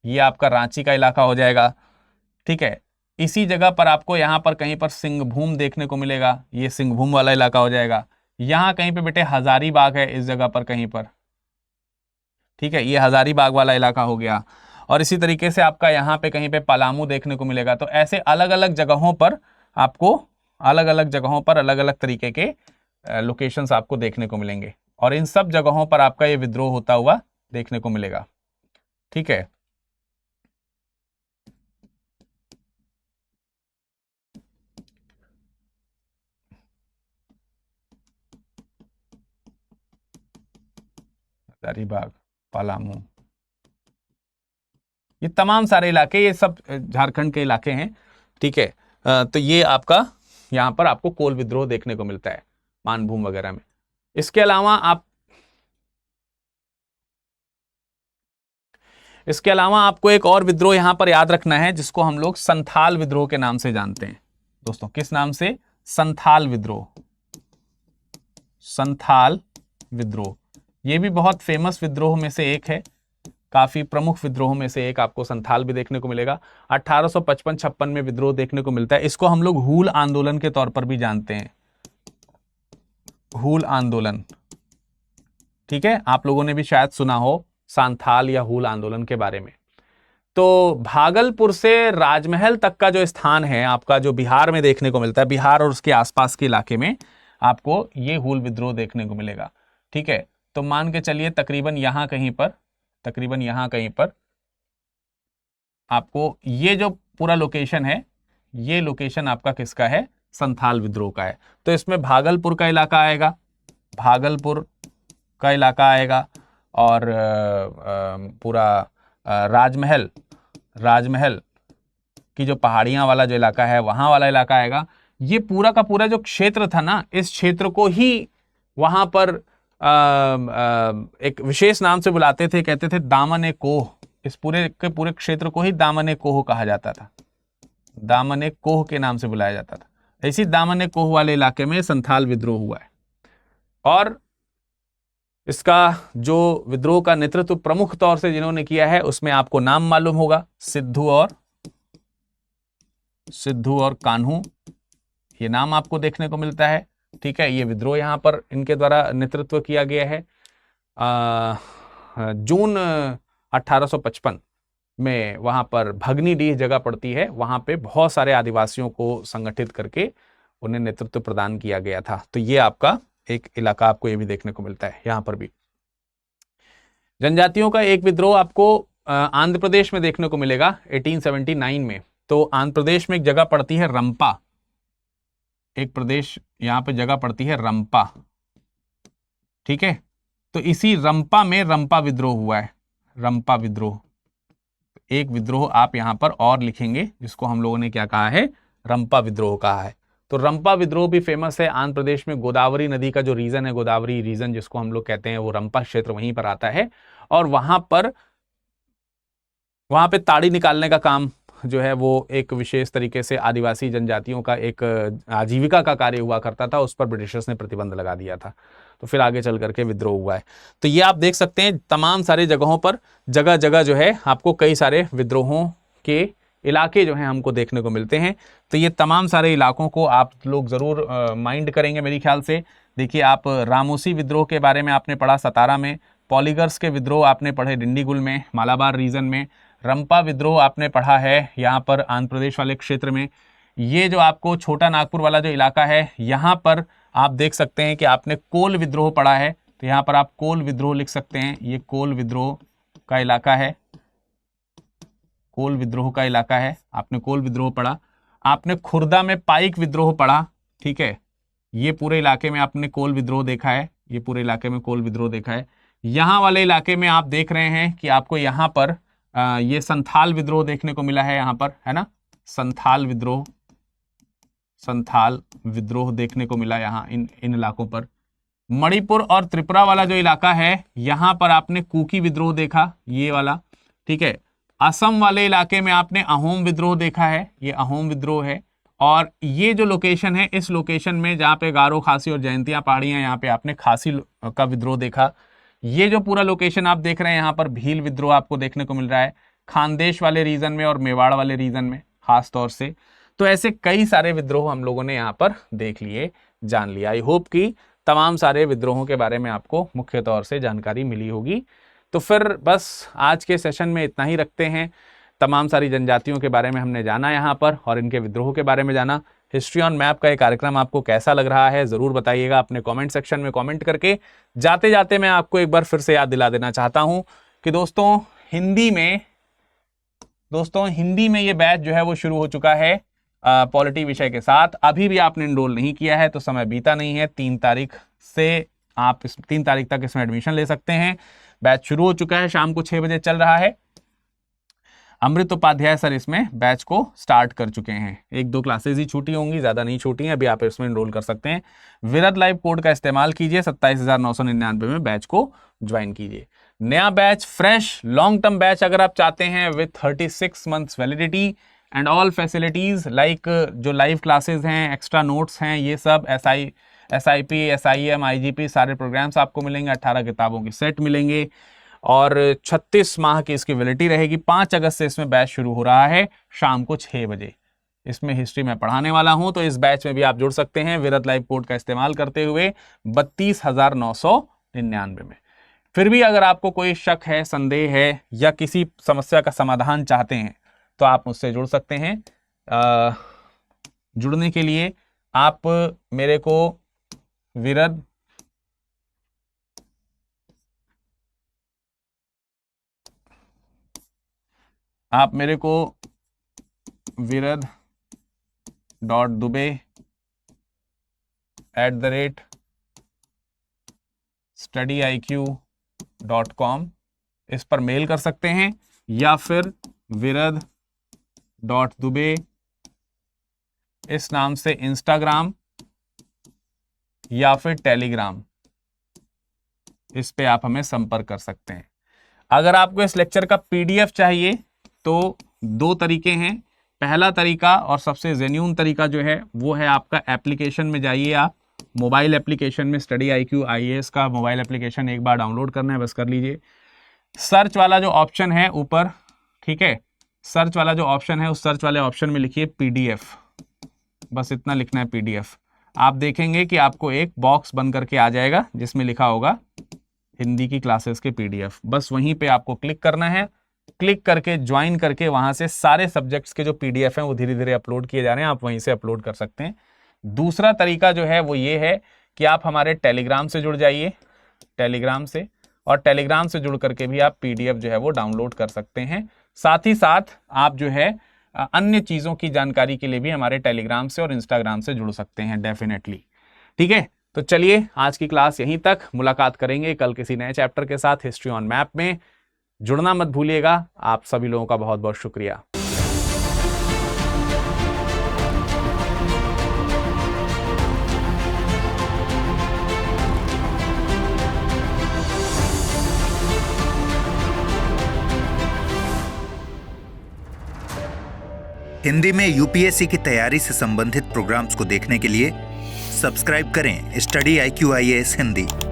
S1: ये आपका रांची का इलाका हो जाएगा, ठीक है। इसी जगह पर आपको यहां पर कहीं पर सिंहभूम देखने को मिलेगा, ये सिंहभूम वाला इलाका हो जाएगा। यहां कहीं पे बेटे हजारीबाग है, इस जगह पर कहीं पर, ठीक है, ये हजारीबाग वाला इलाका हो गया। और इसी तरीके से आपका यहाँ पे कहीं पे पलामू देखने को मिलेगा। तो ऐसे अलग अलग जगहों पर आपको अलग अलग तरीके के लोकेशंस आपको देखने को मिलेंगे, और इन सब जगहों पर आपका ये विद्रोह होता हुआ देखने को मिलेगा, ठीक है। हजारीबाग, पलामू, ये तमाम सारे इलाके, ये सब झारखंड के इलाके हैं, ठीक है। तो ये आपका यहां पर आपको कोल विद्रोह देखने को मिलता है मानभूम वगैरह में। इसके अलावा आपको एक और विद्रोह यहां पर याद रखना है, जिसको हम लोग संथाल विद्रोह के नाम से जानते हैं दोस्तों। किस नाम से? संथाल विद्रोह। संथाल विद्रोह ये भी बहुत फेमस विद्रोह में से एक है, काफी प्रमुख विद्रोह में से एक आपको संथाल भी देखने को मिलेगा। 1855-56 में विद्रोह देखने को मिलता है। इसको हम लोग हूल आंदोलन के तौर पर भी जानते हैं, हूल आंदोलन, ठीक है। आप लोगों ने भी शायद सुना हो सांथाल या हूल आंदोलन के बारे में। तो भागलपुर से राजमहल तक का जो स्थान है आपका, जो बिहार में देखने को मिलता है, बिहार और उसके आसपास के इलाके में आपको ये हूल विद्रोह देखने को मिलेगा, ठीक है। तो मान के चलिए तकरीबन यहां कहीं पर आपको ये जो पूरा लोकेशन है, ये लोकेशन आपका किसका है? संथाल विद्रोह का है। तो इसमें भागलपुर का इलाका आएगा, और पूरा राजमहल की जो पहाड़ियां वाला जो इलाका है, वहां वाला इलाका आएगा। ये पूरा का पूरा जो क्षेत्र था ना, इस क्षेत्र को ही वहां पर एक विशेष नाम से बुलाते थे, कहते थे दामन कोह। इस पूरे के पूरे क्षेत्र को ही दामन कोह कहा जाता था, दामन कोह के नाम से बुलाया जाता था। इसी दामन कोह वाले इलाके में संथाल विद्रोह हुआ है। और इसका जो विद्रोह का नेतृत्व प्रमुख तौर से जिन्होंने किया है उसमें आपको नाम मालूम होगा, सिद्धू और कान्हू, ये नाम आपको देखने को मिलता है। ठीक है, ये विद्रोह यहां पर इनके द्वारा नेतृत्व किया गया है। जून 1855 में वहां पर भगनीडीह जगह पड़ती है, वहां पे बहुत सारे आदिवासियों को संगठित करके उन्हें नेतृत्व प्रदान किया गया था। तो ये आपका एक इलाका आपको ये भी देखने को मिलता है। यहां पर भी जनजातियों का एक विद्रोह आपको आंध्र प्रदेश में देखने को मिलेगा 1879 में। तो आंध्र प्रदेश में एक जगह पड़ती है रंपा, एक प्रदेश यहां पे जगह पड़ती है रंपा। ठीक है, तो इसी रंपा में रंपा विद्रोह हुआ है, रंपा विद्रोह। एक विद्रोह आप यहां पर और लिखेंगे जिसको हम लोगों ने क्या कहा है, रंपा विद्रोह कहा है। तो रंपा विद्रोह भी फेमस है आंध्र प्रदेश में। गोदावरी नदी का जो रीजन है, गोदावरी रीजन जिसको हम लोग कहते हैं, वो रंपा क्षेत्र वहीं पर आता है। और वहां पे ताड़ी निकालने का काम जो है वो एक विशेष तरीके से आदिवासी जनजातियों का एक आजीविका का कार्य हुआ करता था, उस पर ब्रिटिशर्स ने प्रतिबंध लगा दिया था। तो फिर आगे चल करके विद्रोह हुआ है। तो ये आप देख सकते हैं तमाम सारे जगहों पर जगह जगह जो है आपको कई सारे विद्रोहों के इलाके जो हैं हमको देखने को मिलते हैं। तो ये तमाम सारे इलाकों को आप लोग जरूर माइंड करेंगे मेरे ख्याल से। देखिए, आप रामोसी विद्रोह के बारे में आपने पढ़ा सतारा में, पॉलीगर्स के विद्रोह आपने पढ़े डिंडीगुल में मालाबार रीजन में, रंपा विद्रोह आपने पढ़ा है यहाँ पर आंध्र प्रदेश वाले क्षेत्र में। ये जो आपको छोटा नागपुर वाला जो इलाका है, यहाँ पर आप देख सकते हैं कि आपने कोल विद्रोह पढ़ा है। तो यहाँ पर आप कोल विद्रोह लिख सकते हैं, ये कोल विद्रोह का इलाका है, कोल विद्रोह का इलाका है। आपने कोल विद्रोह पढ़ा। आपने खुर्दा में पाइक विद्रोह पढ़ा। ठीक है, ये पूरे इलाके में आपने कोल विद्रोह देखा है, ये पूरे इलाके में कोल विद्रोह देखा है। यहाँ वाले इलाके में आप देख रहे हैं कि आपको यहाँ पर ये संथाल विद्रोह देखने को मिला है, यहाँ पर है ना, संथाल विद्रोह देखने को मिला यहाँ इन इलाकों पर। मणिपुर और त्रिपुरा वाला जो इलाका है, यहाँ पर आपने कुकी विद्रोह देखा, ये वाला। ठीक है, असम वाले इलाके में आपने अहोम विद्रोह देखा है, ये अहोम विद्रोह है। और ये जो लोकेशन है, इस लोकेशन में जहाँ पे गारो, खासी और जयंतिया पहाड़ियां, यहाँ पे आपने खासी का विद्रोह देखा। ये जो पूरा लोकेशन आप देख रहे हैं, यहाँ पर भील विद्रोह आपको देखने को मिल रहा है, खानदेश वाले रीजन में और मेवाड़ वाले रीजन में खास तौर से। तो ऐसे कई सारे विद्रोह हम लोगों ने यहाँ पर देख लिए, जान लिया। आई होप कि तमाम सारे विद्रोहों के बारे में आपको मुख्य तौर से जानकारी मिली होगी। तो फिर बस आज के सेशन में इतना ही रखते हैं। तमाम सारी जनजातियों के बारे में हमने जाना यहाँ पर और इनके विद्रोह के बारे में जाना। हिस्ट्री ऑन मैप का ये कार्यक्रम आपको कैसा लग रहा है जरूर बताइएगा अपने कमेंट सेक्शन में कमेंट करके। जाते जाते मैं आपको एक बार फिर से याद दिला देना चाहता हूं कि दोस्तों हिंदी में ये बैच जो है वो शुरू हो चुका है पॉलिटी विषय के साथ। अभी भी आपने एनरोल नहीं किया है तो समय बीता नहीं है। 3 तारीख से आप 3 तारीख तक इसमें एडमिशन ले सकते हैं। बैच शुरू हो चुका है, शाम को 6 बजे चल रहा है। अमृत उपाध्याय सर इसमें बैच को स्टार्ट कर चुके हैं। 1-2 क्लासेस ही छूटी होंगी, ज्यादा नहीं छूटी हैं। अभी आप इसमें एनरोल कर सकते हैं। विरद लाइव कोड का इस्तेमाल कीजिए, 27,999 में बैच को ज्वाइन कीजिए। नया batch, fresh long term batch अगर आप चाहते हैं with 36 months validity and all facilities like जो लाइव क्लासेस हैं, एक्स्ट्रा नोट्स हैं, ये सब SIP, SIM, IGP सारे प्रोग्राम्स आपको मिलेंगे। 18 किताबों की सेट मिलेंगे और 36 माह की इसकी वैलिडिटी रहेगी। 5 अगस्त से इसमें बैच शुरू हो रहा है शाम को 6 बजे। इसमें हिस्ट्री में पढ़ाने वाला हूं, तो इस बैच में भी आप जुड़ सकते हैं विरद लाइव कोड का इस्तेमाल करते हुए 32,999 में। फिर भी अगर आपको कोई शक है, संदेह है या किसी समस्या का समाधान चाहते हैं तो आप मुझसे जुड़ सकते हैं। जुड़ने के लिए आप मेरे को विरद virad.dubey@studyiq.com इस पर मेल कर सकते हैं या फिर virad.dubey इस नाम से इंस्टाग्राम या फिर टेलीग्राम, इस पे आप हमें संपर्क कर सकते हैं। अगर आपको इस लेक्चर का PDF चाहिए तो 2 तरीके हैं। पहला तरीका और सबसे जेन्यून तरीका जो है वो है आपका एप्लीकेशन में जाइए, आप मोबाइल एप्लीकेशन में स्टडी IQ IAS का मोबाइल एप्लीकेशन एक बार डाउनलोड करना है, बस कर लीजिए। सर्च वाला जो ऑप्शन है ऊपर, ठीक है, सर्च वाला जो ऑप्शन है उस सर्च वाले ऑप्शन में लिखिए PDF, बस इतना लिखना है PDF। आप देखेंगे कि आपको एक बॉक्स बन करके आ जाएगा जिसमें लिखा होगा हिंदी की क्लासेस के PDF, बस वहीं पे आपको क्लिक करना है। क्लिक करके ज्वाइन करके वहां से सारे सब्जेक्ट्स के जो PDF हैं वो धीरे धीरे अपलोड किए जा रहे हैं, आप वहीं से अपलोड कर सकते हैं। दूसरा तरीका जो है वो ये है कि आप हमारे टेलीग्राम से जुड़ जाइए, टेलीग्राम से, और टेलीग्राम से जुड़ करके भी आप PDF जो है वो डाउनलोड कर सकते हैं। साथ ही साथ आप जो है अन्य चीज़ों की जानकारी के लिए भी हमारे टेलीग्राम से और इंस्टाग्राम से जुड़ सकते हैं डेफिनेटली। ठीक है, तो चलिए आज की क्लास यहीं तक, मुलाकात करेंगे कल किसी नए चैप्टर के साथ हिस्ट्री ऑन मैप में। जुड़ना मत भूलिएगा। आप सभी लोगों का बहुत बहुत शुक्रिया।
S2: हिंदी में UPSC की तैयारी से संबंधित प्रोग्राम्स को देखने के लिए सब्सक्राइब करें स्टडी IQ IAS हिंदी।